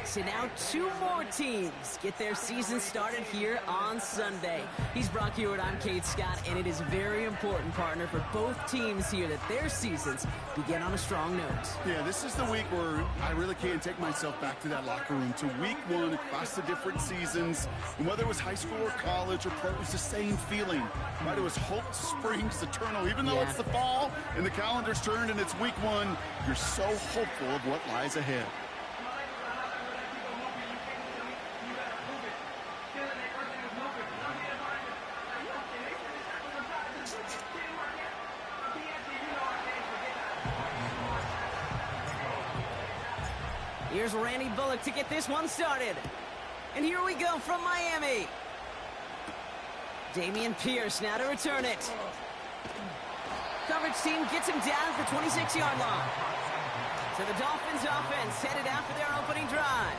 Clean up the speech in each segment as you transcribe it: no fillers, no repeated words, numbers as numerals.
weeks, and now 2 more teams get their season started here on Sunday. He's Brock Hewitt, I'm Kate Scott, and it is very important, partner, for both teams here that their seasons begin on a strong note. Yeah, this is the week where I really can't take myself back to that locker room, to week 1 across the different seasons. And whether it was high school or college or pro, it was the same feeling. Right? It was hope springs eternal. Even though it's the fall and the calendar's turned and it's week 1, you're so hopeful of what lies ahead. Here's Randy Bullock to get this one started. And here we go from Miami. Damian Pierce now to return it. Coverage team gets him down at the 26-yard line. So the Dolphins offense headed out for their opening drive.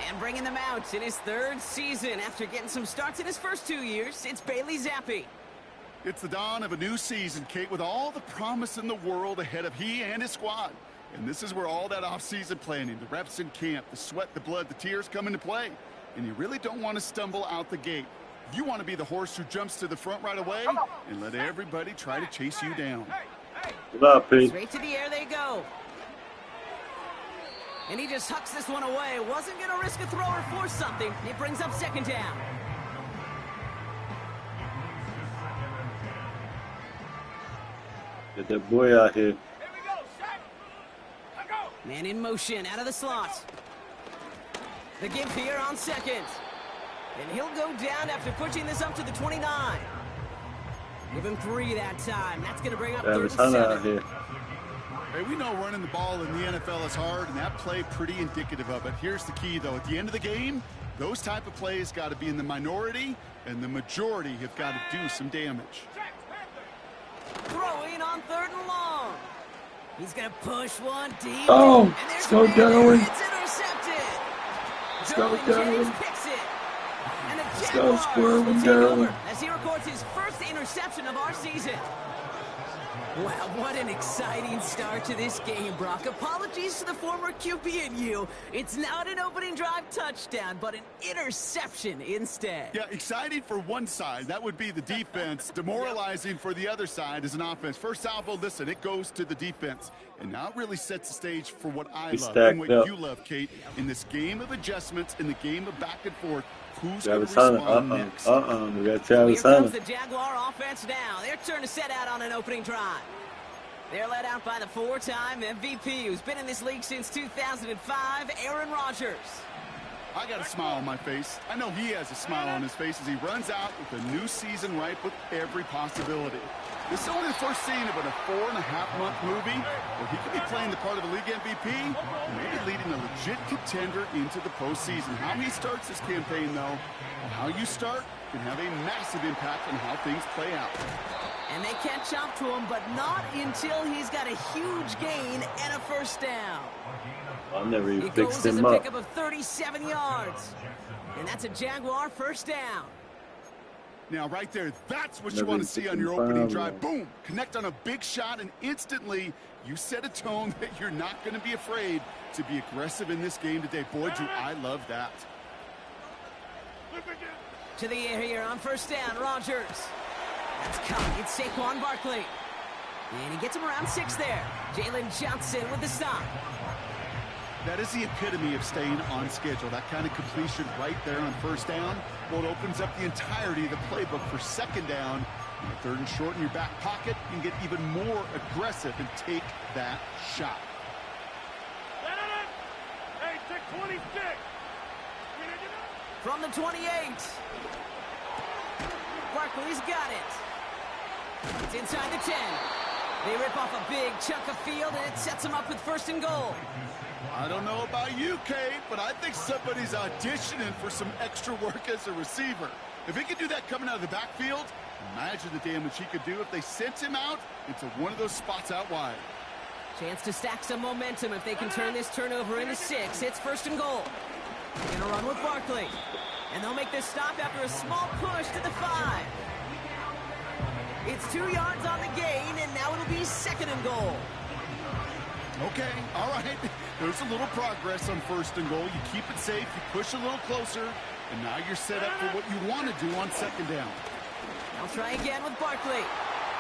And bringing them out in his 3rd season after getting some starts in his first 2 years, it's Bailey Zappi. It's the dawn of a new season, Kate, with all the promise in the world ahead of he and his squad. And this is where all that off-season planning, the reps in camp, the sweat, the blood, the tears come into play. And you really don't want to stumble out the gate. You want to be the horse who jumps to the front right away and let everybody try to chase you down. Good luck, Pete. Straight to the air they go. And he just hucks this one away. Wasn't going to risk a throw or force something. It brings up 2nd down. Get that boy out here. Man in motion, out of the slot. The give here on 2nd. And he'll go down after pushing this up to the 29. Give him 3 that time. That's going to bring up 3rd and 7. Hey, we know running the ball in the NFL is hard, and that play pretty indicative of it. Here's the key, though. At the end of the game, those type of plays got to be in the minority, and the majority have got to do some damage. Throwing on 3rd and long. He's going to push one deep. Oh, let's go, Darwin. It's intercepted. Let's go, Darwin. Picks it. And the let's go, Squirrel, Darwin. As he records his first interception of our season. Wow, what an exciting start to this game, Brock. Apologies to the former QB and you. It's not an opening drive touchdown, but an interception instead. Yeah, exciting for one side. That would be the defense. Demoralizing for the other side as an offense. First salvo, listen, it goes to the defense. And now it really sets the stage for what I love and what you love, Kate, in this game of adjustments, in the game of back and forth. Who's going to respond next? We got Travis Here Hunter. comes the Jaguar offense now. Their turn to set out on an opening drive. They're led out by the 4-time MVP who's been in this league since 2005, Aaron Rodgers. I got a smile on my face. I know he has a smile on his face as he runs out with a new season ripe with every possibility. This is only the first scene of a 4.5-month movie where he could be playing the part of a league MVP and maybe leading a legit contender into the postseason. How he starts this campaign, though, and how you start can have a massive impact on how things play out. And they catch up to him, but not until he's got a huge gain and a 1st down. I've never even It fixed goes as him a up. pickup of 37 yards. And that's a Jaguar 1st down. Now, right there, that's what you want to see on your opening drive. Boom! Connect on a big shot, and instantly you set a tone that you're not going to be afraid to be aggressive in this game today. Boy, do I love that. To the air here on 1st down, Rodgers. That's caught. It's Saquon Barkley. And he gets him around 6 there. Jalen Johnson with the stop. That is the epitome of staying on schedule. That kind of completion right there on 1st down. Well, it opens up the entirety of the playbook for 2nd down. And 3rd and short in your back pocket, you can get even more aggressive and take that shot. Hey, check 26. From the 28. Barkley's got it. It's inside the 10. They rip off a big chunk of field, and it sets them up with 1st and goal. I don't know about you, Kate, but I think somebody's auditioning for some extra work as a receiver. If he could do that coming out of the backfield, imagine the damage he could do if they sent him out into one of those spots out wide. Chance to stack some momentum if they can turn this turnover into 6. It's 1st and goal. They're gonna run with Barkley. And they'll make this stop after a small push to the 5. It's 2 yards on the gain, and now it'll be 2nd and goal. Okay, all right. There's a little progress on 1st and goal. You keep it safe, you push a little closer, and now you're set up for what you want to do on 2nd down. They'll try again with Barkley.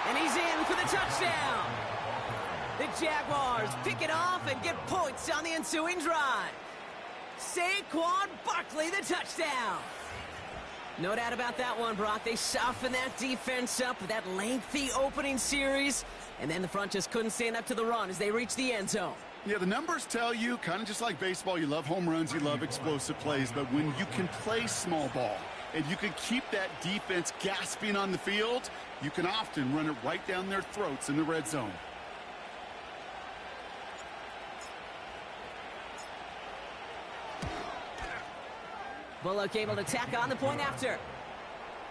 And he's in for the touchdown. The Jaguars pick it off and get points on the ensuing drive. Saquon Barkley, the touchdown. No doubt about that one, Brock. They softened that defense up with that lengthy opening series, and then the front just couldn't stand up to the run as they reached the end zone. Yeah, the numbers tell you, kind of just like baseball, you love home runs, you love explosive plays, but when you can play small ball and you can keep that defense gasping on the field, you can often run it right down their throats in the red zone. Bullock able to tack on the point after.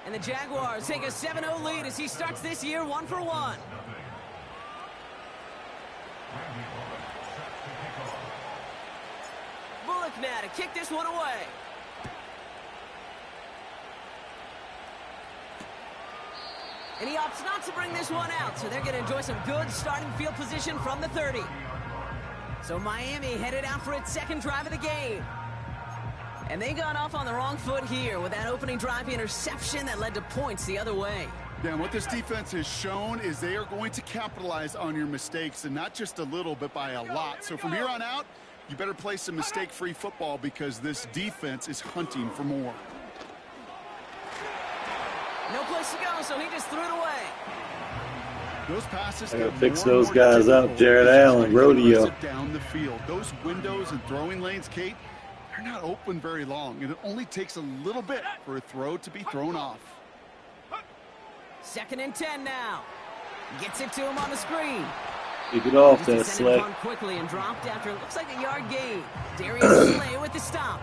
And the Jaguars take a 7-0 lead as he starts this year 1-for-1. Bullock now to kick this one away. And he opts not to bring this one out, so they're going to enjoy some good starting field position from the 30. So Miami headed out for its 2nd drive of the game. And they got off on the wrong foot here with that opening drive interception that led to points the other way. Yeah, and what this defense has shown is they are going to capitalize on your mistakes, and not just a little, but by a lot. So from here on out, you better play some mistake-free football because this defense is hunting for more. No place to go, so he just threw it away. Those passes I gotta fix those guys up. Jared Allen, rodeo. Down the field. Those windows and throwing lanes, Kate, they're not open very long, and it only takes a little bit for a throw to be thrown off. 2nd and 10 now. Gets it to him on the screen. Kick it off, that Slay. Quickly and dropped after it looks like a yard gain. Darius Slay with the stop.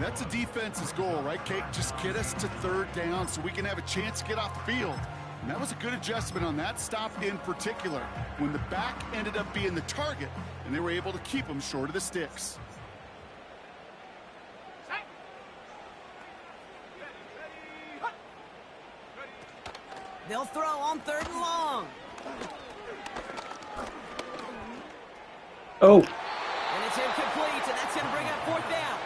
That's a defense's goal, right, Kate? Just get us to 3rd down so we can have a chance to get off the field. And that was a good adjustment on that stop in particular, when the back ended up being the target, and they were able to keep him short of the sticks. They'll throw on 3rd and long. Oh. And it's incomplete, and that's going to bring up 4th down.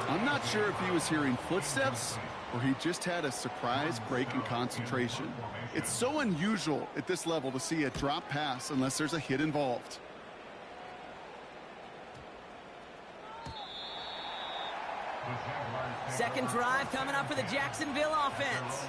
I'm not sure if he was hearing footsteps or he just had a surprise break in concentration. It's so unusual at this level to see a drop pass unless there's a hit involved. Second drive coming up for the Jacksonville offense.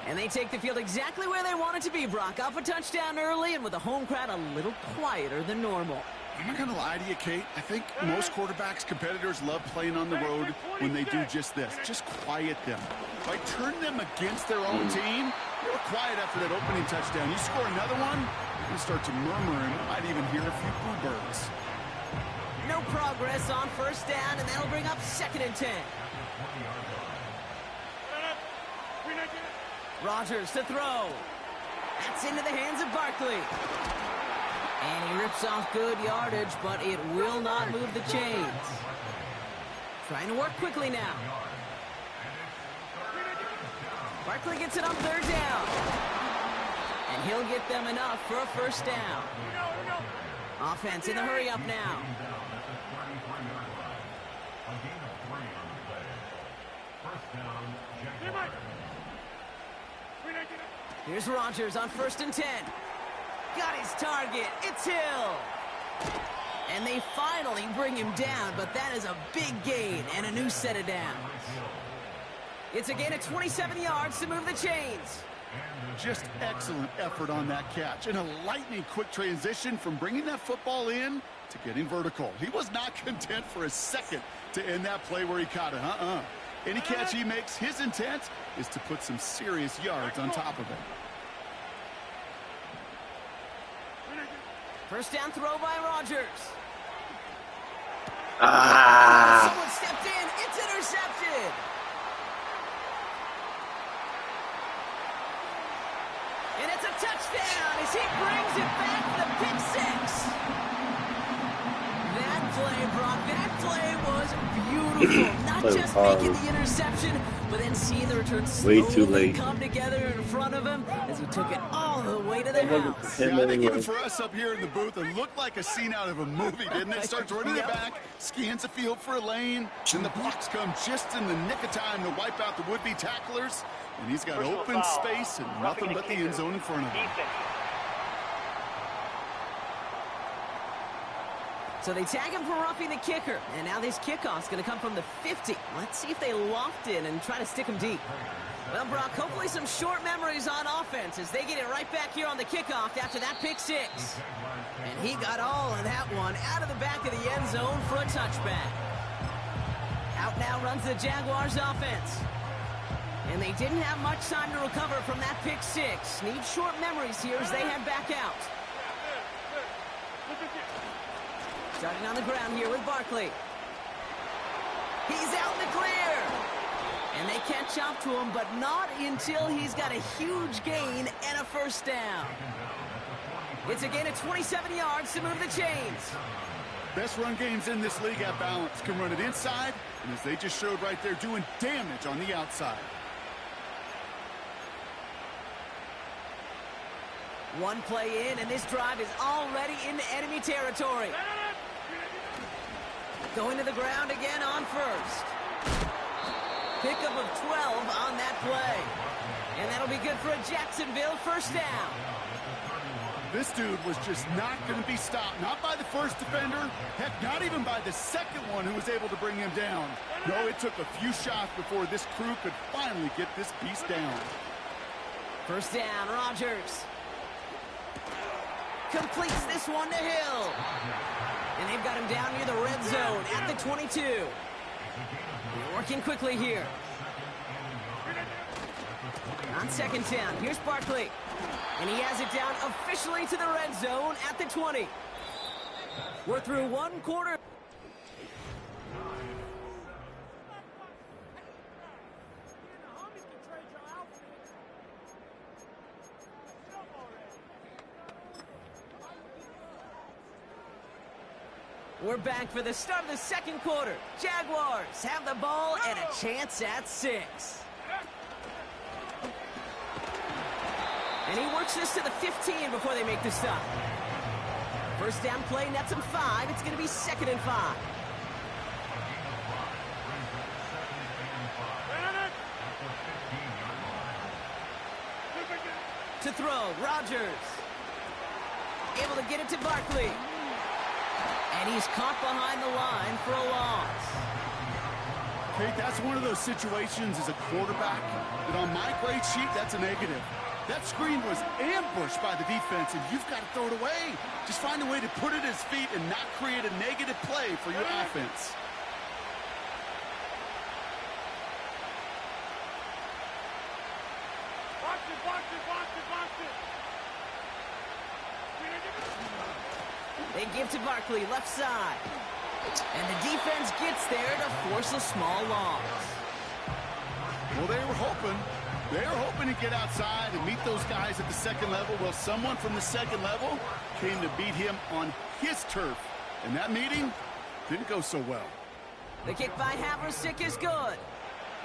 And they take the field exactly where they want it to be, Brock. Off a touchdown early and with a home crowd a little quieter than normal. I'm not going to lie to you, Kate. I think most quarterbacks, competitors love playing on the road when they do just this. Just quiet them. By turning them against their own team, they were quiet after that opening touchdown. You score another one, you start to murmur and you might even hear a few boo birds. No progress on 1st down, and that'll bring up 2nd and 10. Rodgers to throw. That's into the hands of Barkley. And he rips off good yardage, but it will not move the chains. Trying to work quickly now. Barkley gets it on 3rd down. And he'll get them enough for a 1st down. Offense in the hurry up now. Here's Rodgers on 1st and 10. Got his target. It's Hill. And they finally bring him down, but that is a big gain and a new set of downs. It's a gain of 27 yards to move the chains. Just excellent effort on that catch. And a lightning quick transition from bringing that football in to getting vertical. He was not content for a second to end that play where he caught it. Any catch he makes, his intent is to put some serious yards on top of it. 1st down throw by Rodgers. Someone stepped in. It's intercepted. And it's a touchdown as he brings it back for the pick 6. That play, Brock, that play was beautiful. Not just making the interception, but then seeing the return slowly come together in front of him as he took it all the way to the house. Yeah, I think even for us up here in the booth, it looked like a scene out of a movie, didn't it? Starts running it back, scans the field for a lane, and the blocks come just in the nick of time to wipe out the would-be tacklers. And he's got open space and nothing but the end zone in front of him. So they tag him for roughing the kicker. And now this kickoff's going to come from the 50. Let's see if they loft in and try to stick him deep. Well, Brock, hopefully some short memories on offense as they get it right back here on the kickoff after that pick six. And he got all of that one out of the back of the end zone for a touchback. Out now runs the Jaguars offense. And they didn't have much time to recover from that pick six. Need short memories here as they head back out. Starting on the ground here with Barkley. He's out in the clear. And they catch up to him, but not until he's got a huge gain and a first down. It's a gain of 27 yards to move the chains. Best run games in this league have balance. Can run it inside, and as they just showed right there, doing damage on the outside. One play in, and this drive is already into enemy territory. Going to the ground again on first. Pickup of 12 on that play. And that'll be good for a Jacksonville first down. This dude was just not going to be stopped. Not by the first defender. Heck, not even by the second one who was able to bring him down. No, it took a few shots before this crew could finally get this beast down. First down, Rodgers. Completes this one to Hill. And they've got him down near the red zone at the 22. They're working quickly here. On second down, here's Barkley. And he has it down officially to the red zone at the 20. We're through one quarter. We're back for the start of the second quarter. Jaguars have the ball and a chance at 6. And he works this to the 15 before they make the stop. First down play nets him 5. It's going to be 2nd and 5. To throw, Rodgers. Able to get it to Barkley. And he's caught behind the line for a loss. Kate, that's one of those situations as a quarterback that on my grade sheet, that's a negative. That screen was ambushed by the defense, and you've got to throw it away. Just find a way to put it at his feet and not create a negative play for your offense. They give to Barkley, left side. And the defense gets there to force a small loss. Well, they were hoping to get outside and meet those guys at the second level. Well, someone from the second level came to beat him on his turf. And that meeting didn't go so well. The kick by Haversick is good.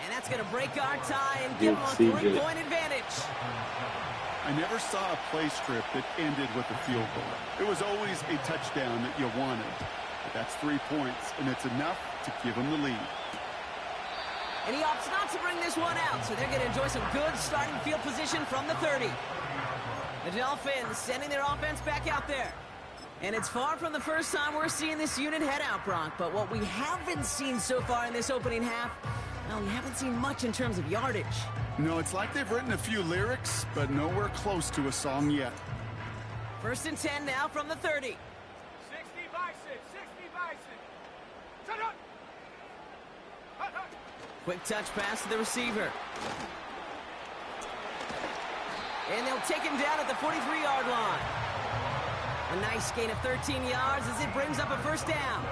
And that's going to break our tie and give them a 3-point advantage. I never saw a play script that ended with a field goal. It was always a touchdown that you wanted. But that's 3 points, and it's enough to give them the lead. And he opts not to bring this one out, so they're going to enjoy some good starting field position from the 30. The Dolphins sending their offense back out there. And it's far from the first time we're seeing this unit head out, Brock. But what we haven't seen so far in this opening half, well, we haven't seen much in terms of yardage. No, it's like they've written a few lyrics, but nowhere close to a song yet. 1st and 10 now from the 30. 60 by 6, 60 by 6. Shut up! Quick touch pass to the receiver. And they'll take him down at the 43-yard line. A nice gain of 13 yards as it brings up a first down.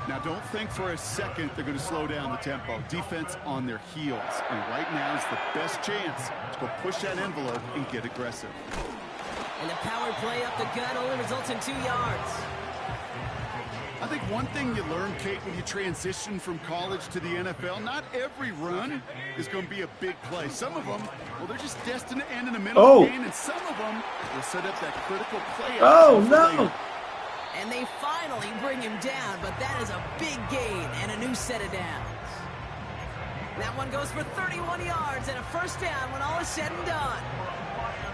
Now, don't think for a second they're going to slow down the tempo. Defense on their heels. And right now is the best chance to go push that envelope and get aggressive. And the power play up the gut only results in 2 yards. I think one thing you learn, Kate, when you transition from college to the NFL, not every run is going to be a big play. Some of them, well, they're just destined to end in the middle of the game, and some of them will set up that critical play. Oh, no. And they finally bring him down, but that is a big gain and a new set of downs. That one goes for 31 yards and a first down when all is said and done.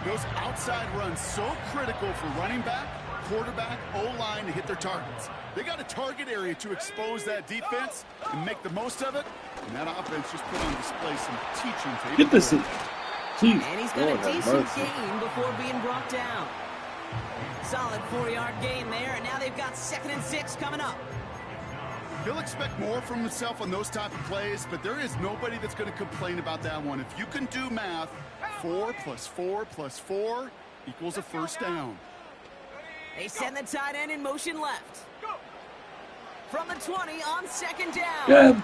Those outside runs so critical for running back, quarterback, O-line to hit their targets. They got a target area to expose that defense and make the most of it. And that offense just put on display some teaching tape. Get this. Jeez. And he's got a decent gain before being brought down. Solid 4-yard gain there, and now they've got 2nd and 6 coming up. He'll expect more from himself on those type of plays, but there is nobody that's going to complain about that one. If you can do math, 4 + 4 + 4 equals a first down. They send the tight end in motion left. From the 20 on 2nd down.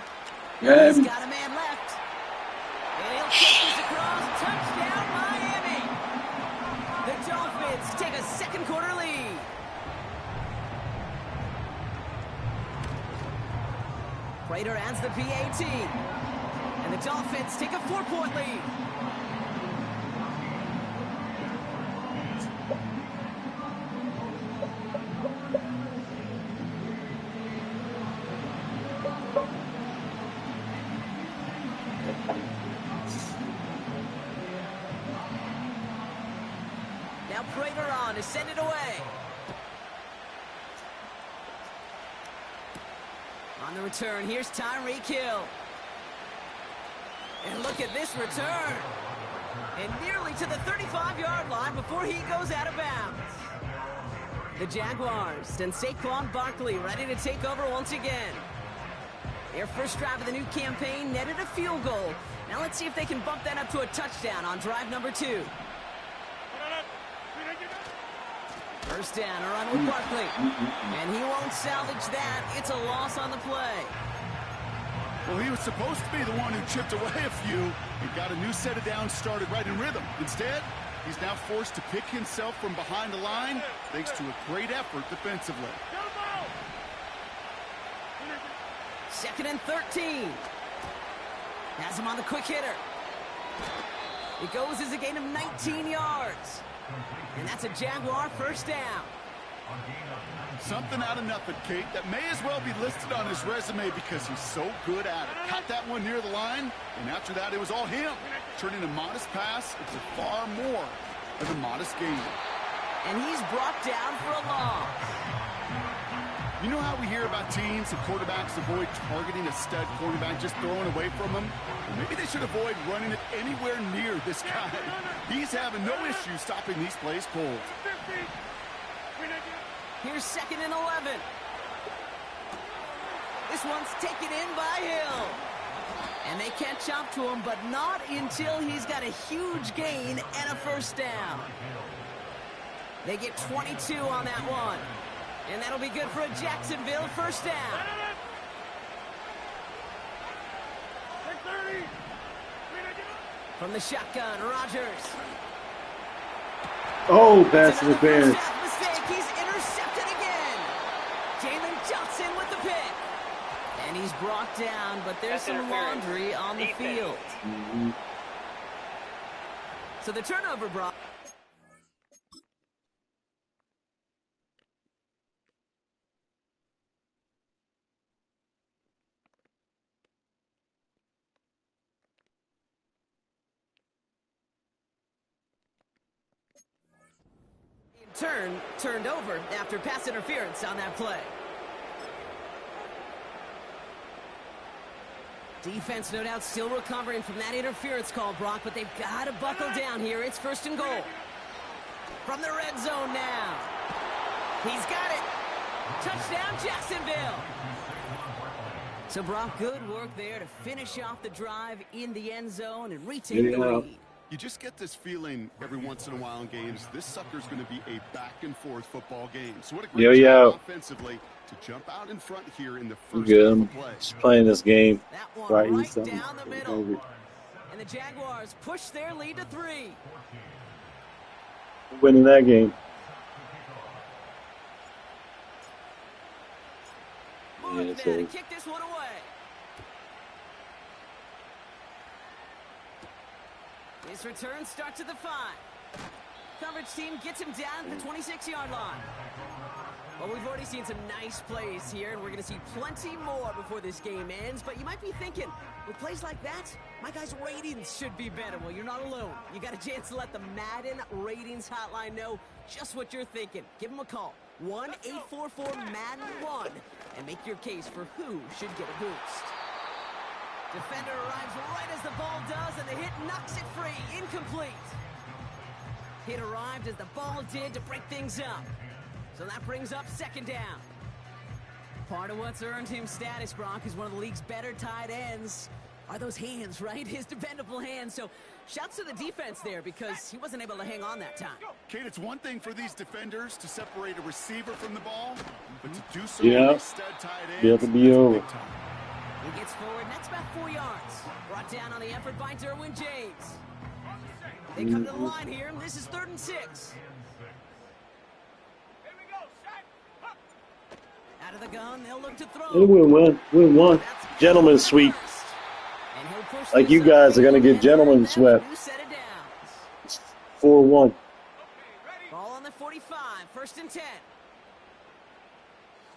He's got a man left. And he'll kick this across. Touchdown, Miami. The Dolphins take a second quarter lead. Prater adds the PAT. And the Dolphins take a 4-point lead. Now Prater on to send it away. On the return, here's Tyreek Hill. And look at this return. And nearly to the 35-yard line before he goes out of bounds. The Jaguars and Saquon Barkley ready to take over once again. Their first drive of the new campaign netted a field goal. Now let's see if they can bump that up to a touchdown on drive number 2. First down, a run with Barkley. And he won't salvage that. It's a loss on the play. Well, he was supposed to be the one who chipped away a few and got a new set of downs started right in rhythm. Instead, he's now forced to pick himself from behind the line thanks to a great effort defensively. 2nd and 13. Has him on the quick hitter. It goes as a gain of 19 yards. And that's a Jaguar first down. Something out of nothing, Kate, that may as well be listed on his resume because he's so good at it. Caught that one near the line, and after that, it was all him. Turning a modest pass into far more of a modest gain. And he's brought down for a loss. You know how we hear about teams and quarterbacks avoid targeting a stud quarterback, just throwing away from him? Well, maybe they should avoid running it anywhere near this guy. He's having no issue stopping these plays cold. Here's 2nd and 11. This one's taken in by Hill. And they catch up to him, but not until he's got a huge gain and a first down. They get 22 on that one. And that'll be good for a Jacksonville first down. From the shotgun, Rodgers. Oh, pass interference. Mistake. He's intercepted again. Jalen Johnson with the pick. And he's brought down, but there's some laundry on the field. So the turnover brought. Turned over after pass interference on that play. Defense, no doubt, still recovering from that interference call, Brock, but they've got to buckle down here. It's 1st and goal. From the red zone now. He's got it. Touchdown, Jacksonville. So, Brock, good work there to finish off the drive in the end zone and retake the lead. You just get this feeling every once in a while in games. This sucker's going to be a back-and-forth football game. So what a great job offensively to jump out in front here in the first play. Just playing this game. That one right down the middle. And the Jaguars push their lead to 3. Winning that game. work Yeah, now so to kick this one away. His return starts at the 5. Coverage team gets him down at the 26-yard line. Well, we've already seen some nice plays here, and we're going to see plenty more before this game ends. But you might be thinking, with plays like that, my guys' ratings should be better. Well, you're not alone. You got a chance to let the Madden Ratings Hotline know just what you're thinking. Give them a call, 1-844-MADDEN-1, and make your case for who should get a boost. Defender arrives right as the ball does, and the hit knocks it free. Incomplete. Hit arrived as the ball did to break things up. So that brings up second down. Part of what's earned him status, Brock, is one of the league's better tight ends. Are those hands, right? His dependable hands. So shouts to the defense there because he wasn't able to hang on that time. Kate, it's one thing for these defenders to separate a receiver from the ball, but to do so Yeah. with stud tight ends, Be able to be that's over. big time. He gets forward, next about 4 yards. Brought down on the effort by Derwin James. They come to the line here, and this is 3rd and 6. Here we go, set. Up. Out of the gun, they'll look to throw. They win one. Win one. Gentleman's sweep. And he'll push Like this you guys up, are gonna get and gentleman's then swept. a new set of downs. 4-1. Okay, ready. Ball on the 45, 1st and 10.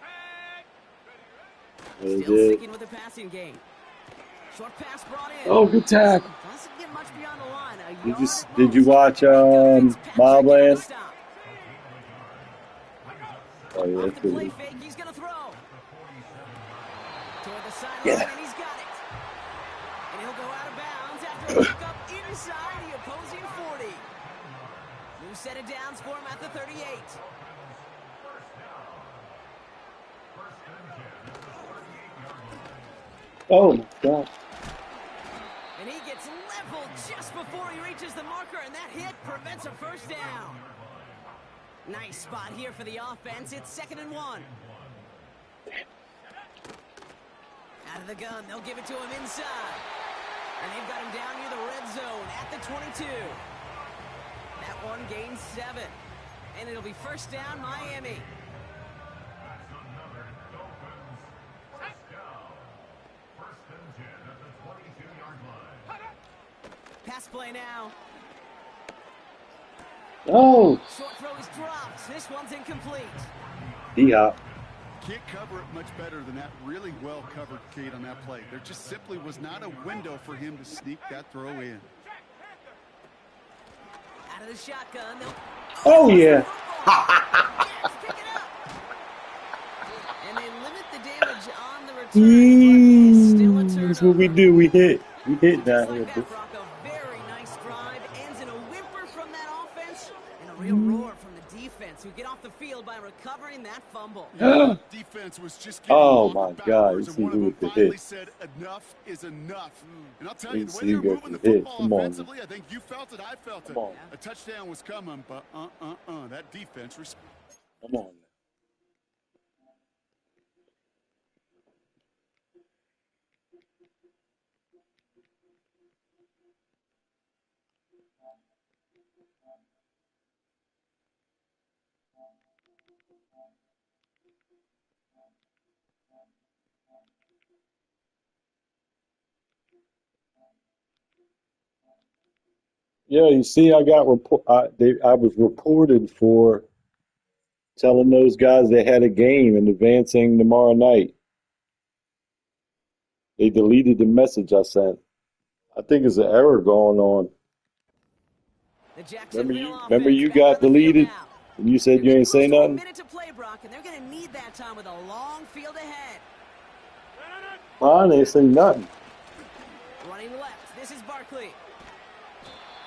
Set. Ready, ready. They Still did. sticking with the passing game. Short pass brought in. Oh, good tackle. Doesn't get much beyond the line. A You yard just at did you most. watch Fitzpatrick Mobland? stop. Oh yeah, Off that's the play good. fake, he's gonna throw. Toward the sideline, Yeah. and he's got it. And he'll go out of bounds after a pick up inside the opposing 40. New set of downs for him at the 38. Oh my God. And he gets leveled just before he reaches the marker, and that hit prevents a first down. Nice spot here for the offense. It's 2nd and 1. Out of the gun, they'll give it to him inside. And they've got him down near the red zone at the 22. That one gains 7. And it'll be first down, Miami. Pass play now. Oh, Short throw is dropped. This one's incomplete. D-Hop. Can't cover it much better than that. Really well covered, Kate, on that play. There just simply was not a window for him to sneak that throw in. Out of the shotgun. They'll... Oh yeah. Yes, pick it up. And they limit the damage on the return. But it's still a turnover. That's what we do. We hit. We hit Just that like here. that, Brock, a very nice drive. Ends in a whimper from that offense and a real roar from the defense, who get off the field by recovering that fumble. Yeah. Defense was just getting Oh, longer my God. backwards, You and see one who of with them the finally hit. said enough is enough. And I'll tell You you, the way see they're who got moving the the hit. football Come on. offensively, I think you felt it, I felt it. Come on. A touchdown was coming, but that defense responded. Come on. Yeah, you see, I got I was reported for telling those guys they had a game and advancing tomorrow night. They deleted the message I sent. I think there's an error going on. The Jacksonville Remember you offense back got on the field deleted now. and you said They're you getting ain't say close to a nothing? minute to play, Brock, and they're going to need that time with a long field ahead. I ain't say nothing. Running left, this is Barkley.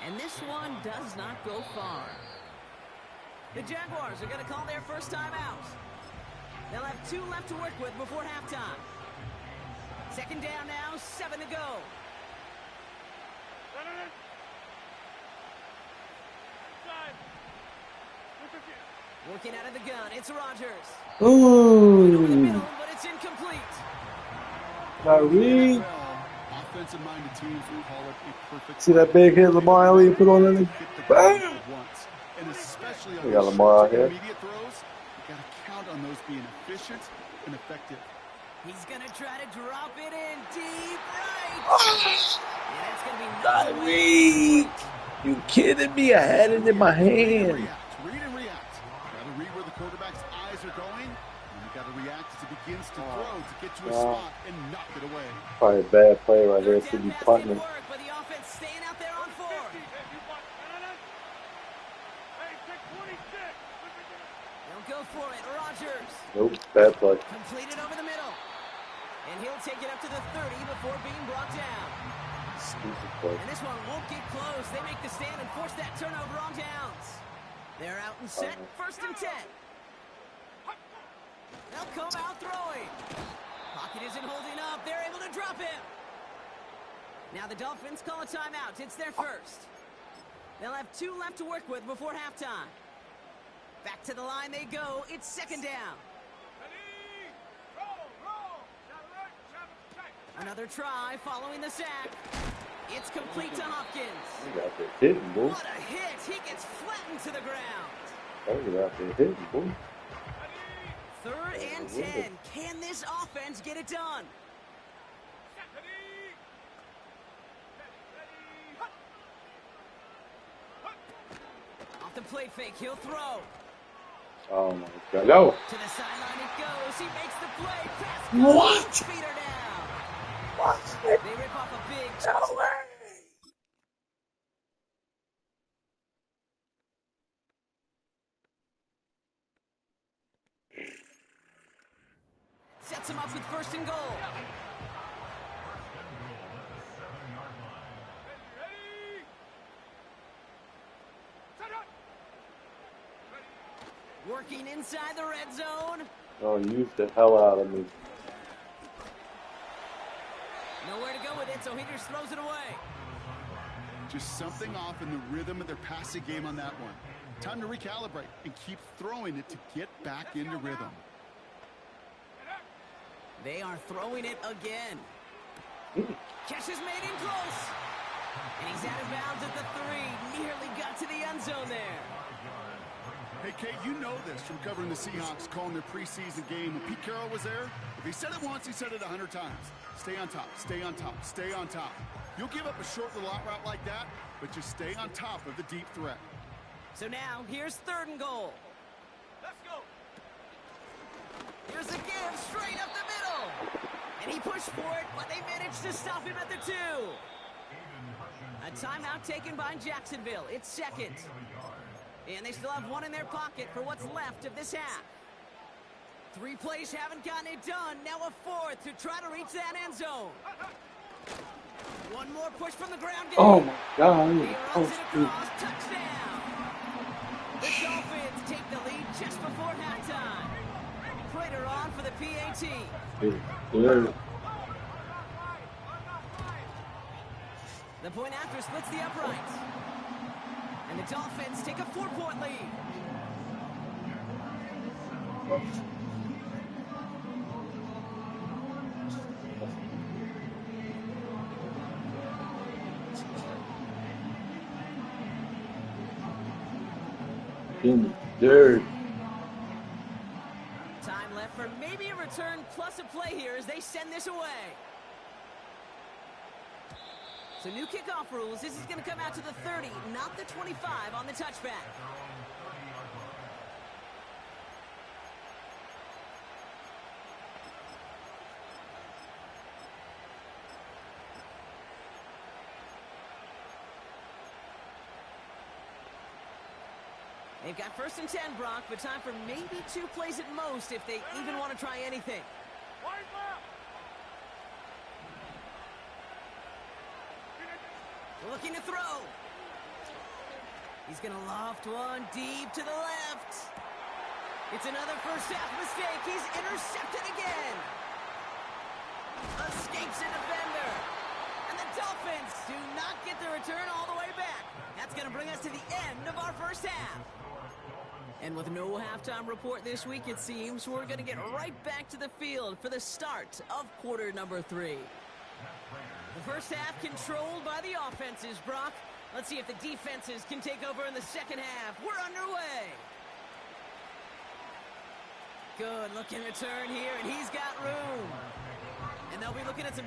And this one does not go far. The Jaguars are going to call their first time out. They'll have 2 left to work with before halftime. Second down now, 7 to go. Working out of the gun, it's Rodgers. Over the middle, Ooh, but it's incomplete. Kyrie. Offensive-minded teams will call it a perfect. See that big hit Lamar Elliott put on him? Hit the ball Bam! once. And especially on We got those Lamar out short here. intermediate throws, you got to count on those being efficient and effective. He's going to try to drop it in deep right. Oh, And it's going to be Tyreek! You kidding me? I had it in my hand. Read and react. Got to read where the quarterback's eyes are going. And you got to react as he begins to throw to get to a spot and knock it away. Probably a bad play right here. Should be punting. Work, but the offense staying out there on 4. They'll go for it. Rodgers. Nope, bad play. Completed over the middle. And he'll take it up to the 30 before being brought down. Stupid play. And this one won't get close. They make the stand and force that turnover on downs. They're out and set. First and 10. They'll come out throwing. Pocket isn't holding up. They're able to drop him. Now the Dolphins call a timeout. It's their first. They'll have 2 left to work with before halftime. Back to the line they go. It's second down. Another try following the sack. It's complete to Hopkins. You got there hitting, boy. What a hit. He gets flattened to the ground. You out there hitting, boy. Third and 10. Can this offense get it done? Off the play fake, he'll throw. Oh my God! No. To the sideline it goes. He makes the play. Pass What? Feet are down. What? They rip off a big. No way. Sets him up with first and goal. Working inside the red zone. Oh, use the hell out of me. Nowhere to go with it, so he just throws it away. Just something off in the rhythm of their passing game on that one. Time to recalibrate and keep throwing it to get back into rhythm. They are throwing it again. Catch is made in close. And he's out of bounds at the 3. Nearly got to the end zone there. Hey, Kate, you know this from covering the Seahawks, calling their preseason game. When Pete Carroll was there, if he said it once, he said it 100 times. Stay on top, stay on top, stay on top. You'll give up a short little out route like that, but just stay on top of the deep threat. So now, here's third and goal. Let's go. Here's a give straight up the middle. And he pushed for it, but they managed to stop him at the 2. A timeout taken by Jacksonville. It's second. And they still have 1 in their pocket for what's left of this half. 3 plays haven't gotten it done. Now a 4th to try to reach that end zone. 1 more push from the ground game. Oh my God! He runs it across. Touchdown. The Dolphins take the lead just before halftime. Prater on for the PAT. Yeah. The point after splits the uprights. And the Dolphins take a 4-point lead. In the dirt. Time left for maybe a return plus a play here as they send this away. So new kickoff rules. This is going to come out to the 30, not the 25 on the touchback. They've got first and 10, Brock, but time for maybe 2 plays at most if they even want to try anything. Wide left. Looking to throw. He's going to loft one deep to the left. It's another first half mistake. He's intercepted again. Escapes a defender. And the Dolphins do not get the return all the way back. That's going to bring us to the end of our first half. And with no halftime report this week, it seems, we're going to get right back to the field for the start of quarter number 3. The first half controlled by the offenses, Brock. Let's see if the defenses can take over in the second half. We're underway. Good looking return here, and he's got room. looking at some...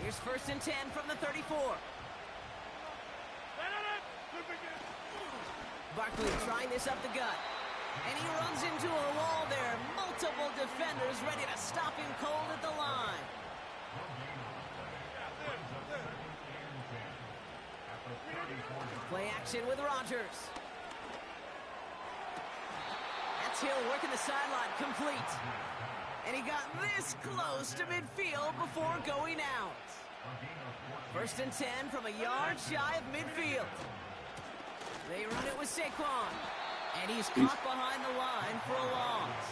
Here's 1st and 10 from the 34. Barkley trying this up the gut. And he runs into a wall there. Multiple defenders ready to stop him cold at the line. Play action with Rodgers. That's Hill working the sideline, complete. And he got this close to midfield before going out. 1st and 10 from a yard shy of midfield. They run it with Saquon. And he's caught behind the line for a loss.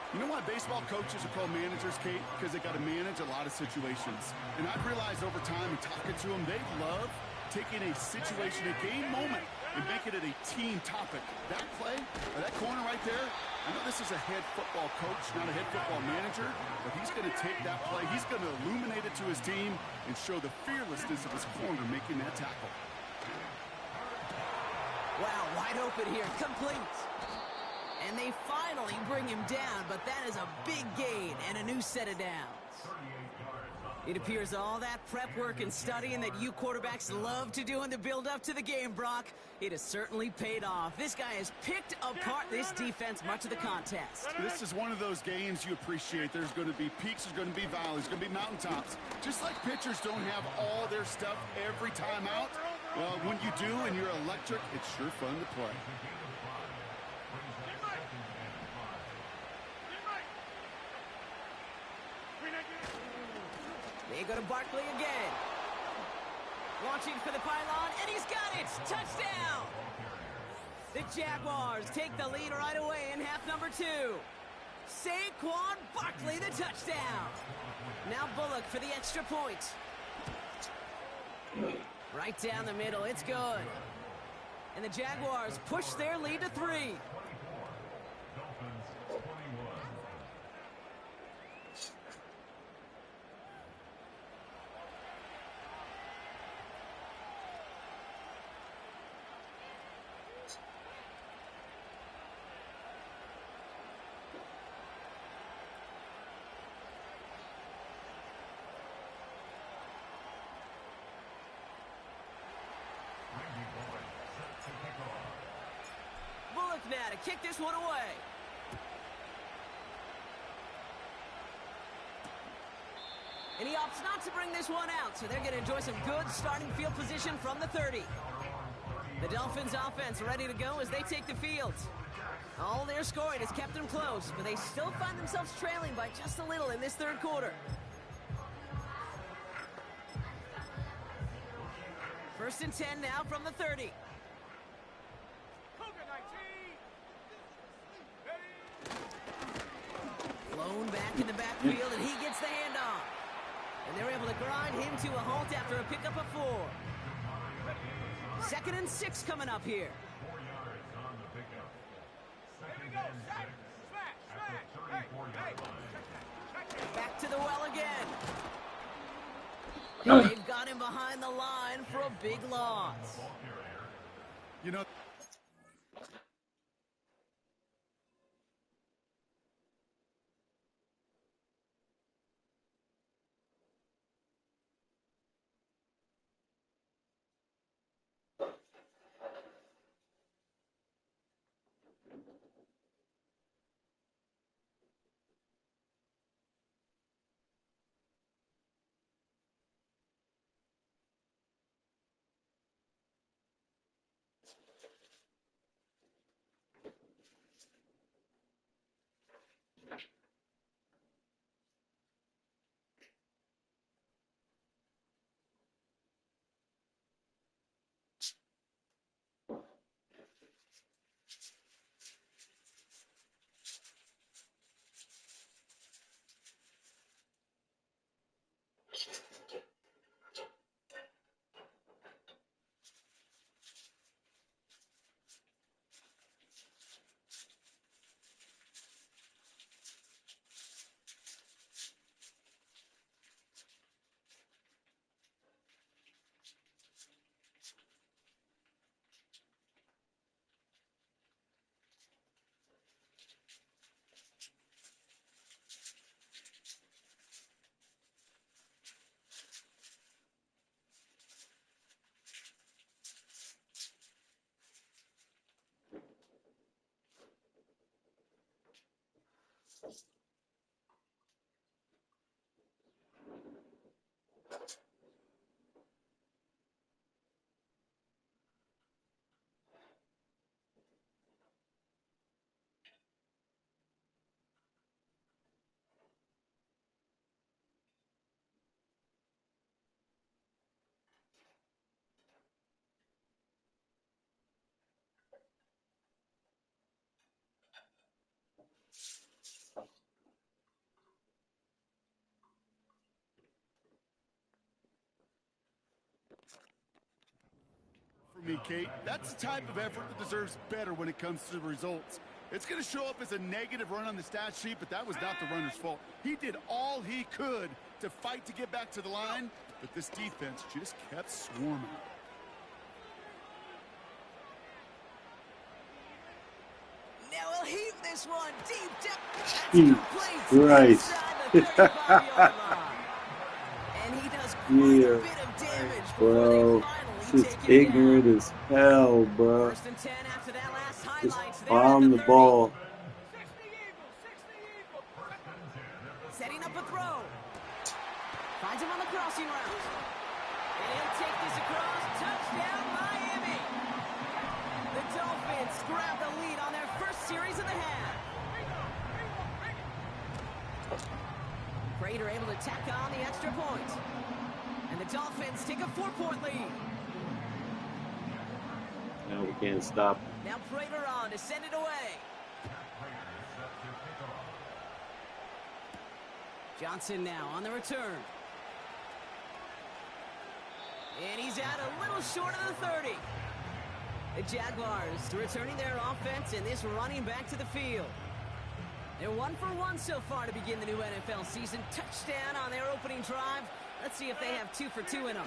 You know why baseball coaches are called managers, Kate? Because they got to manage a lot of situations. And I've realized over time, and talking to them, they love taking a situation, a game moment, and making it a team topic. That play, or that corner right there, I know this is a head football coach, not a head football manager, but he's going to take that play, he's going to illuminate it to his team and show the fearlessness of his corner making that tackle. Wow, wide open here, complete. And they finally bring him down, but that is a big gain and a new set of downs. It appears all that prep work and studying that you quarterbacks love to do in the build-up to the game, Brock, it has certainly paid off. This guy has picked apart this defense much of the contest. This is one of those games you appreciate. There's going to be peaks, there's going to be valleys, there's going to be mountaintops. Just like pitchers don't have all their stuff every time out, well, when you do and you're electric, it's sure fun to play. They go to Barkley again. Launching for the pylon, and he's got it! Touchdown! The Jaguars take the lead right away in half number 2. Saquon Barkley, the touchdown. Now Bullock for the extra point. Right down the middle, it's good. And the Jaguars push their lead to 3. Bullock now to kick this one away. And he opts not to bring this one out, so they're going to enjoy some good starting field position from the 30. The Dolphins offense ready to go as they take the field. All their scoring has kept them close, but they still find themselves trailing by just a little in this third quarter. 1st and 10 now from the 30. Blown back in the backfield, and he gets the handoff. And they're able to grind him to a halt after a pickup of 4. 2nd and 6 coming up here. Back to the well again. And they've got him behind the line for a big loss. You know, For me, Kate, that's the type of effort that deserves better when it comes to the results. It's going to show up as a negative run on the stat sheet, but that was not the runner's fault. He did all he could to fight to get back to the line, but this defense just kept swarming. Now he'll heave this one deep down. That's complete Christ. inside the 35-yard line. And he does quite a bit of damage before Bro, they finally this is take him ignorant down. as hell, bro. First and 10 after that last Just highlights. They're bomb at the 30. ball. 60 Eagles, 60 Eagles. Setting up a throw. Finds him on the crossing route. And he'll take this across. Touchdown, Miami. The Dolphins grab the lead on their first series of the half. Prater able to tack on the extra point. And the Dolphins take a 4-point lead. Now we can't stop. Now Prater on to send it away. Johnson now on the return. And he's out a little short of the 30. The Jaguars returning their offense and this running back to the field. They're 1 for 1 so far to begin the new NFL season. Touchdown on their opening drive. Let's see if they have 2 for 2 in them.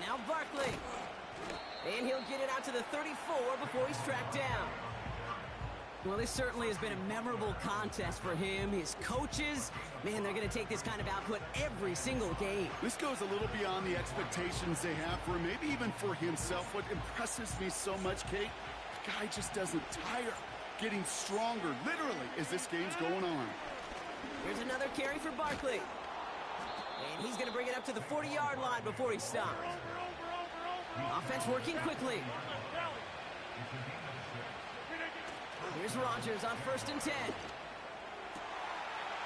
Now Barkley. And he'll get it out to the 34 before he's tracked down. Well, this certainly has been a memorable contest for him. His coaches, man, they're going to take this kind of output every single game. This goes a little beyond the expectations they have for him, maybe even for himself. What impresses me so much, Kate, the guy just doesn't tire. Getting stronger, literally, as this game's going on. Here's another carry for Barkley. And he's going to bring it up to the 40-yard line before he stops. Offense working quickly. Here's Rodgers on 1st and 10.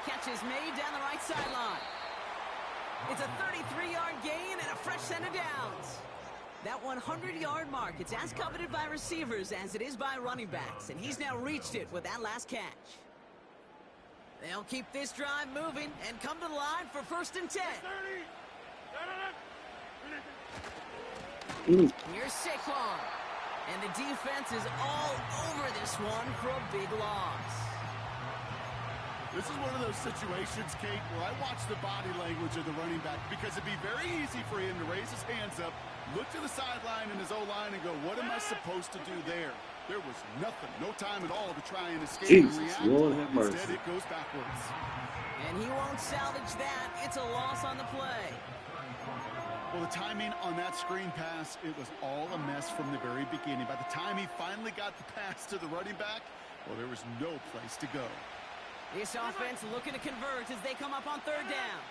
Catch is made down the right sideline. It's a 33-yard gain and a fresh set of downs. That 100-yard mark, it's as coveted by receivers as it is by running backs, and he's now reached it with that last catch. They'll keep this drive moving and come to the line for 1st and 10. Here's Saquon. And the defense is all over this one for a big loss. This is one of those situations, Kate, where I watch the body language of the running back because it'd be very easy for him to raise his hands up, look to the sideline in his O-line and go, what am I supposed to do there? There was nothing, no time at all to try and escape and react. Lord have mercy. Instead, it goes backwards. And he won't salvage that. It's a loss on the play. Well, the timing on that screen pass, it was all a mess from the very beginning. By the time he finally got the pass to the running back, well, there was no place to go. This offense looking to convert as they come up on 3rd down.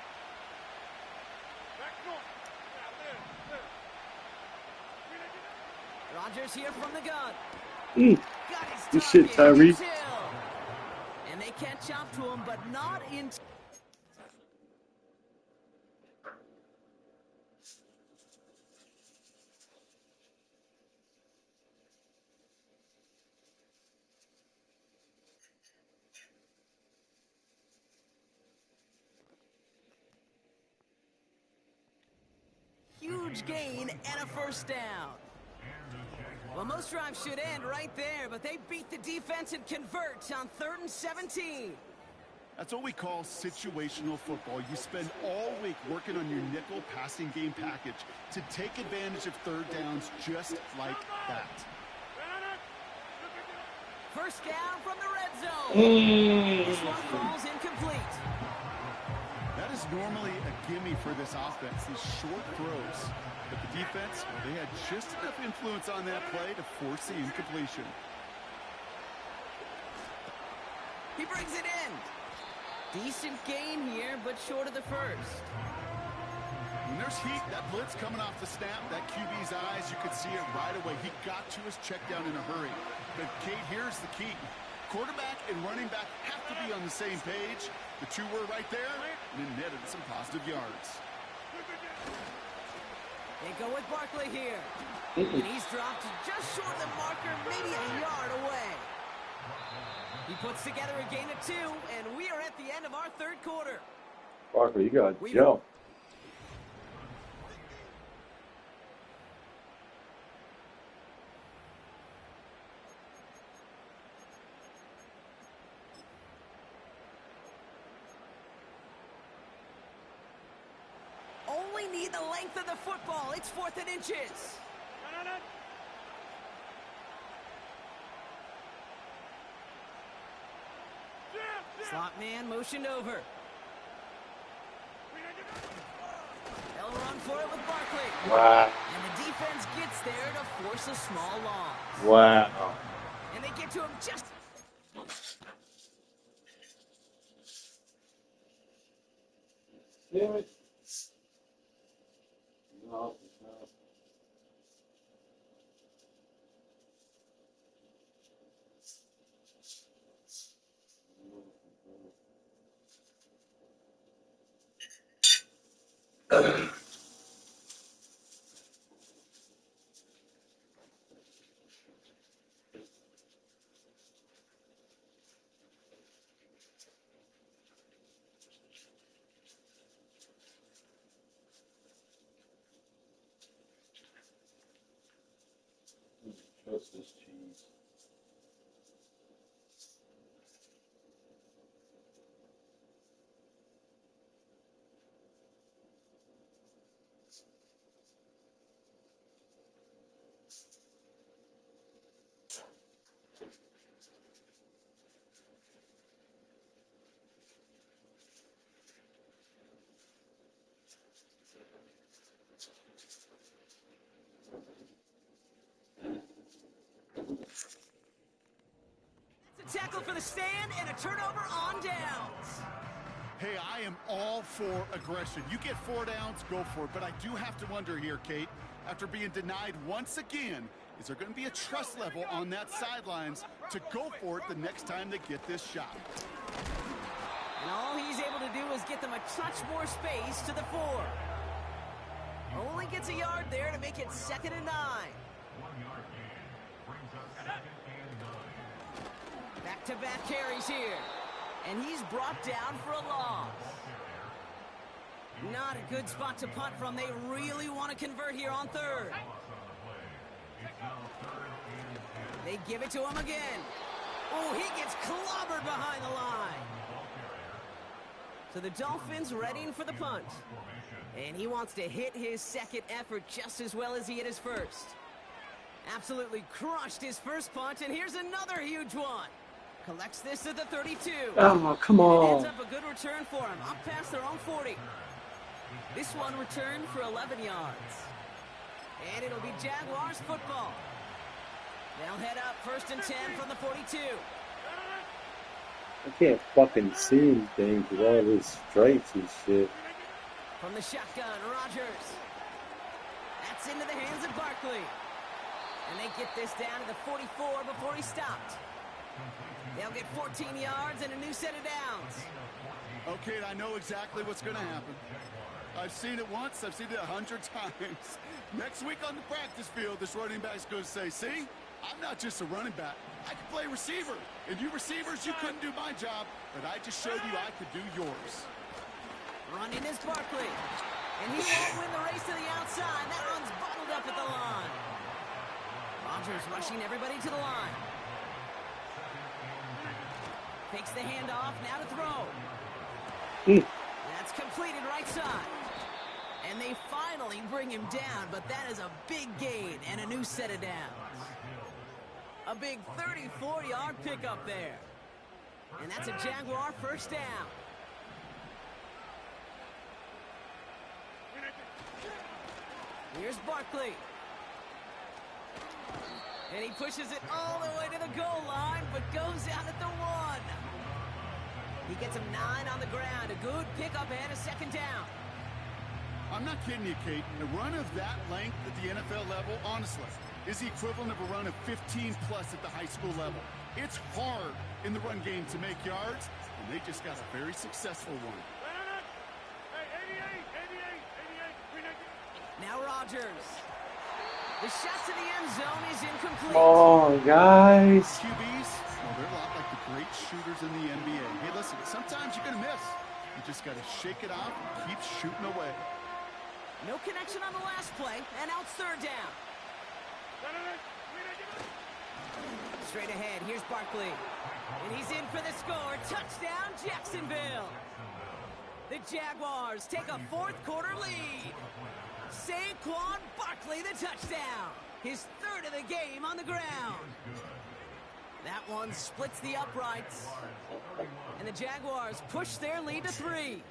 Rodgers here from the gun. Got his Good shit, target. Tyree. And they catch up to him, but not in... Huge gain and a 1st down. Well, most drives should end right there, but they beat the defense and convert on 3rd and 17. That's what we call situational football. You spend all week working on your nickel passing game package to take advantage of 3rd downs just like that. 1st down from the red zone. This one falls incomplete. That is normally a gimme for this offense, these short throws. But the defense, well, they had just enough influence on that play to force the incompletion. He brings it in. Decent gain here, but short of the first. When there's heat, that blitz coming off the snap, that QB's eyes, you could see it right away. He got to his check down in a hurry. But, Kate, here's the key. Quarterback and running back have to be on the same page. The two were right there, and it netted some positive yards. They go with Barkley here. And he's dropped just short of the marker, maybe a yard away. He puts together a gain of 2, and we are at the end of our third quarter. Parker, you got to jump. Only need the length of the football. It's 4th and inches. Slot man motioned over. They'll run for it with Barkley. Wow. And the defense gets there to force a small loss. Wow. And they get to him just... Damn it. No. Trust this cheese. It's a tackle for the stand and a turnover on downs. Hey, I am all for aggression. You get 4 downs, go for it. But I do have to wonder here, Kate, after being denied once again, is there going to be a trust level on that sidelines to go for it the next time they get this shot? And all he's able to do is get them a touch more space to the 4. Only gets a yard there to make it 2nd and 9. Back-to-back carries here. And he's brought down for a loss. Not a good spot to punt from. They really want to convert here on 3rd. They give it to him again. Oh, he gets clobbered behind the line. So the Dolphins readying for the punt. And he wants to hit his second effort just as well as he hit his first. Absolutely crushed his first punt, and here's another huge one. Collects this at the 32. Oh, come It on. ends up a good return for him, up past their own 40. This one returned for 11 yards. And it'll be Jaguars football. They'll head up 1st and 10 from the 42. I can't fucking see anything with all this stripes and shit. From the shotgun, Rodgers. That's into the hands of Barkley. And they get this down to the 44 before he stopped. They'll get 14 yards and a new set of downs. Okay, I know exactly what's going to happen. I've seen it once. I've seen it 100 times. Next week on the practice field, this running back's going to say, see, I'm not just a running back. I can play receiver. And you receivers, you couldn't do my job, but I just showed you I could do yours. Running is Barkley. And he won't win the race to the outside. That run's bottled up at the line. Rodgers rushing everybody to the line. Takes the handoff, now to throw. That's completed right side. And they finally bring him down, but that is a big gain and a new set of downs. A big 34-yard pickup there. And that's a Jaguar first down. Here's Barkley. And he pushes it all the way to the goal line, but goes out at the 1. He gets him 9 on the ground. A good pickup and a second down. I'm not kidding you, Kate. A run of that length at the NFL level, honestly, is the equivalent of a run of 15-plus at the high school level. It's hard in the run game to make yards, and they just got a very successful one. Hey, 88, 390. Now Rodgers. The shot to the end zone is incomplete. Oh, guys. QBs, well, they're a lot like the great shooters in the NBA. Hey, listen, sometimes you're going to miss. You just got to shake it off and keep shooting away. No connection on the last play, and out third down. Straight ahead, here's Barkley. And he's in for the score. Touchdown, Jacksonville. The Jaguars take a fourth-quarter lead. Saquon Barkley, the touchdown. His third of the game on the ground. That one splits the uprights. And the Jaguars push their lead to 3.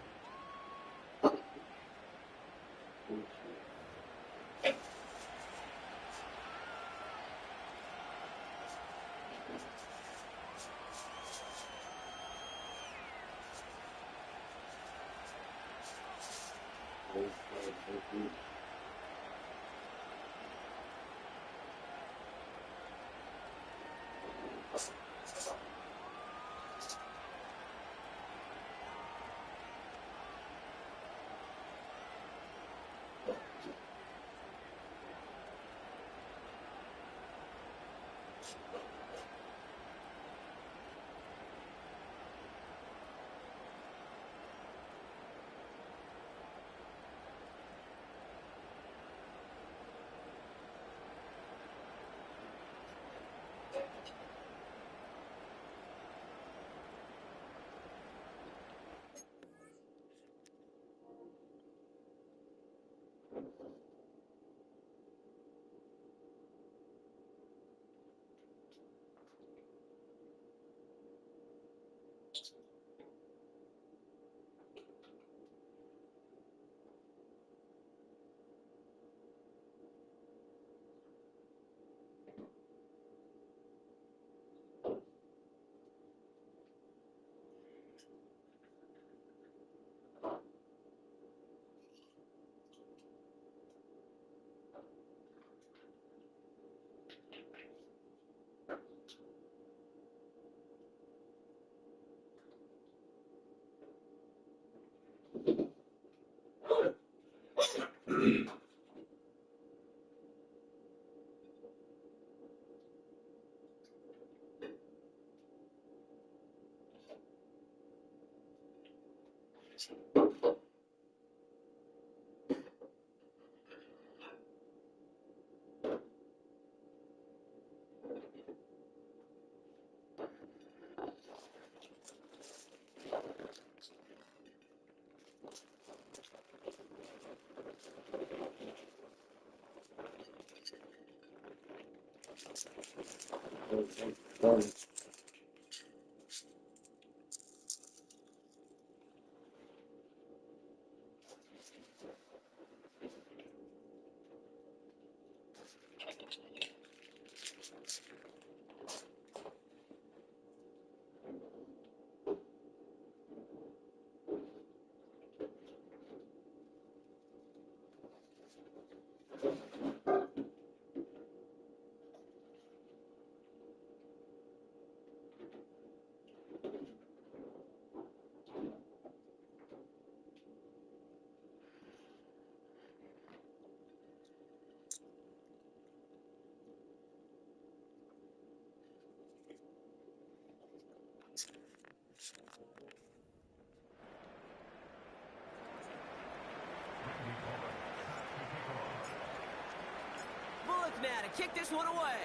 Bullock now to kick this one away.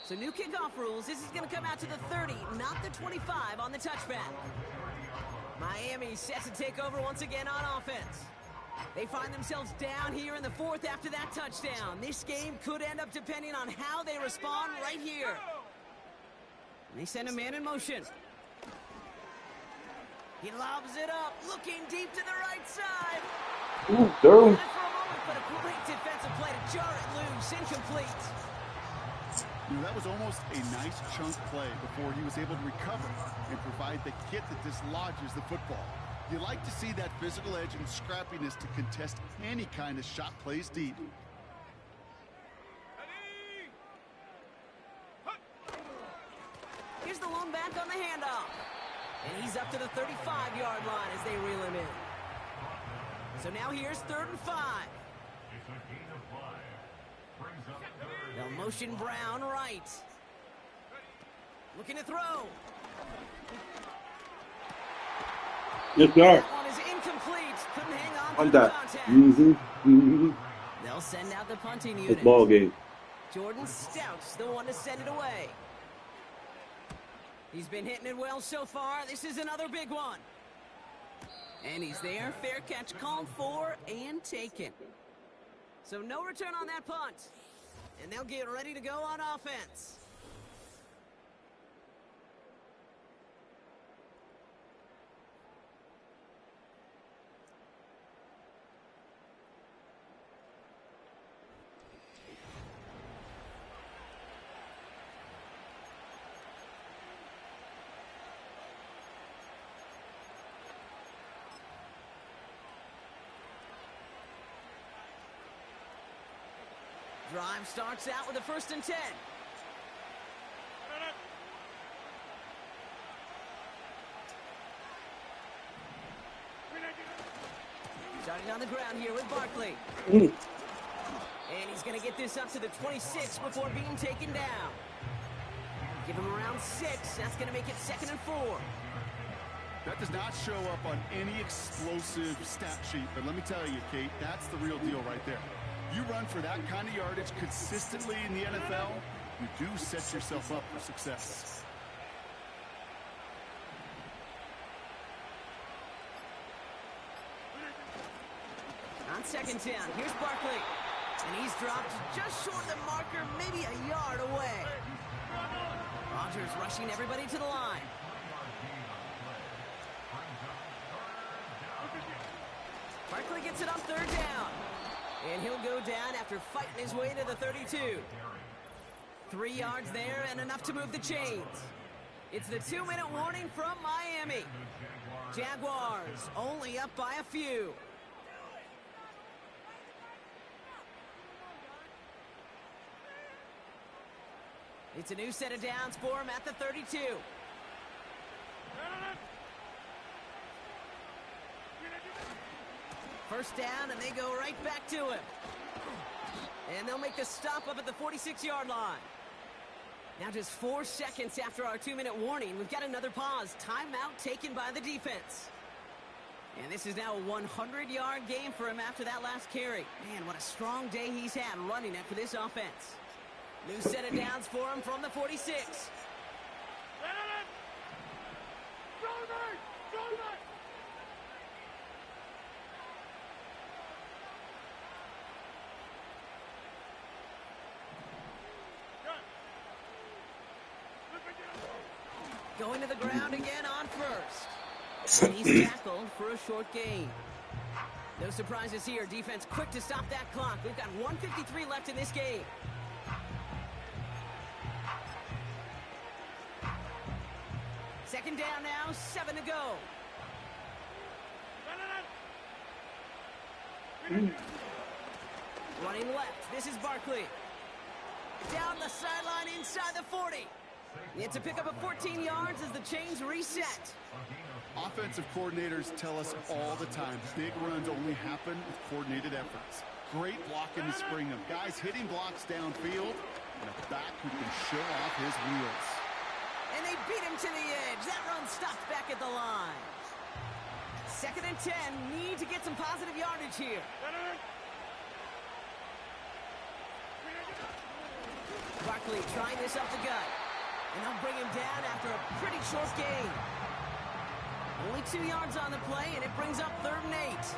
So new kickoff rules. This is going to come out to the 30, not the 25 on the touchback. Miami set to take over once again on offense. They find themselves down here in the fourth after that touchdown. This game could end up depending on how they respond right here. And they send a man in motion. He lobs it up, looking deep to the right side. Ooh, throw. For a moment, but a great defensive play to jar it loose, incomplete. That was almost a nice chunk play before he was able to recover and provide the hit that dislodges the football. You like to see that physical edge and scrappiness to contest any kind of shot plays deep. Here's the lone back on the handoff. And he's up to the 35-yard line as they reel him in. So now here's 3rd and 5. They'll motion Brown right. Looking to throw. Yes, sir. That one is incomplete. Couldn't hang on On to the that. contact. They'll send out the punting It's unit. ball game. Jordan Stout's the one to send it away. He's been hitting it well so far. This is another big one. And he's there. Fair catch called for and taken. So no return on that punt. And they'll get ready to go on offense. Drive starts out with a 1st and 10. Starting on the ground here with Barkley. And he's going to get this up to the 26 before being taken down. Give him around 6. That's going to make it 2nd and 4. That does not show up on any explosive stat sheet, but let me tell you, Kate, that's the real deal right there. You run for that kind of yardage consistently in the NFL, you do set yourself up for success. On 2nd down, here's Barkley. And he's dropped just short of the marker, maybe a yard away. Rodgers rushing everybody to the line. Barkley gets it on 3rd down. And he'll go down after fighting his way to the 32. 3 yards there and enough to move the chains. It's the 2-minute warning from Miami. Jaguars only up by a few. It's a new set of downs for him at the 32. First down, and they go right back to him. And they'll make the stop up at the 46-yard line. Now just 4 seconds after our 2-minute warning, we've got another pause. Timeout taken by the defense. And this is now a 100-yard game for him after that last carry. Man, what a strong day he's had running it for this offense. New set of downs for him from the 46. Going to the ground again on 1st. And he's tackled for a short gain. No surprises here. Defense quick to stop that clock. We've got 1:53 left in this game. Second down now, 7 to go. Running left, this is Barkley. Down the sideline inside the 40. It's a pickup of 14 yards as the chains reset. Offensive coordinators tell us all the time, big runs only happen with coordinated efforts. Great block in the spring of guys hitting blocks downfield and a back who can show off his wheels. And they beat him to the edge. That run stopped back at the line. 2nd and 10. Need to get some positive yardage here. Barkley trying this up the gut. And they'll bring him down after a pretty short gain. Only 2 yards on the play, and it brings up 3rd and 8.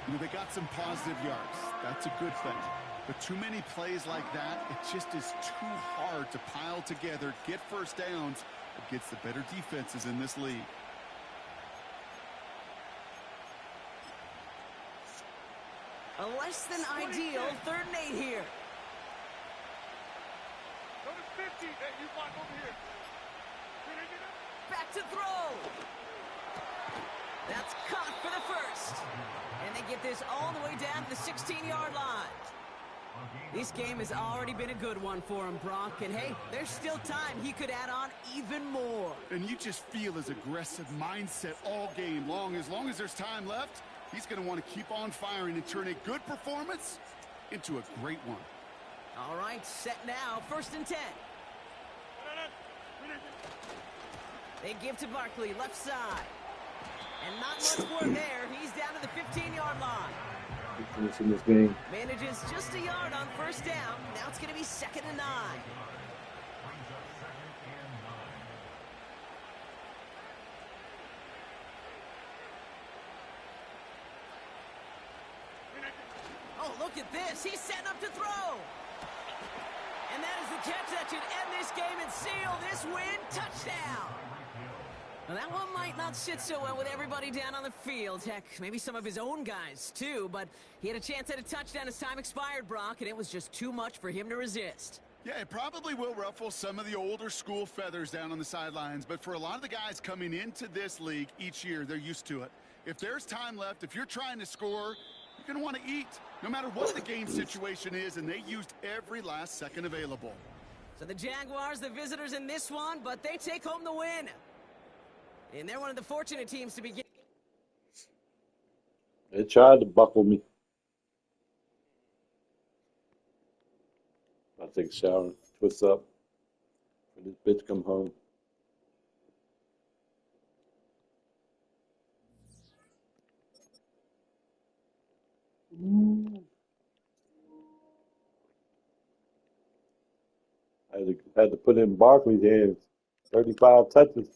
You know, they got some positive yards. That's a good thing. But too many plays like that, it just is too hard to pile together, get first downs against the better defenses in this league. A less than ideal 3rd and 8 here. to throw. That's caught for the first. And they get this all the way down to the 16-yard line. This game has already been a good one for him, Brock. And, hey, there's still time. He could add on even more. And you just feel his aggressive mindset all game long. As long as there's time left, he's going to want to keep on firing and turn a good performance into a great one. All right, set now. 1st and 10. They give to Barkley, left side. And not much more there. He's down to the 15-yard line. Finishing this game. Manages just a yard on 1st down. Now it's going to be 2nd and 9. Oh, look at this. He's setting up to throw. And that is the catch that should end this game and seal this win. Touchdown. Well, that one might not sit so well with everybody down on the field. Heck, maybe some of his own guys, too. But he had a chance at a touchdown as time expired, Brock, and it was just too much for him to resist. Yeah, it probably will ruffle some of the older school feathers down on the sidelines. But for a lot of the guys coming into this league each year, they're used to it. If there's time left, if you're trying to score, you're going to want to eat, no matter what the game situation is, and they used every last second available. So the Jaguars, the visitors in this one, but they take home the win. And they're one of the fortunate teams to begin. They tried to buckle me. I take a shower, twist up, when this bitch come home. I had to put in Barkley's hands. 35 touches.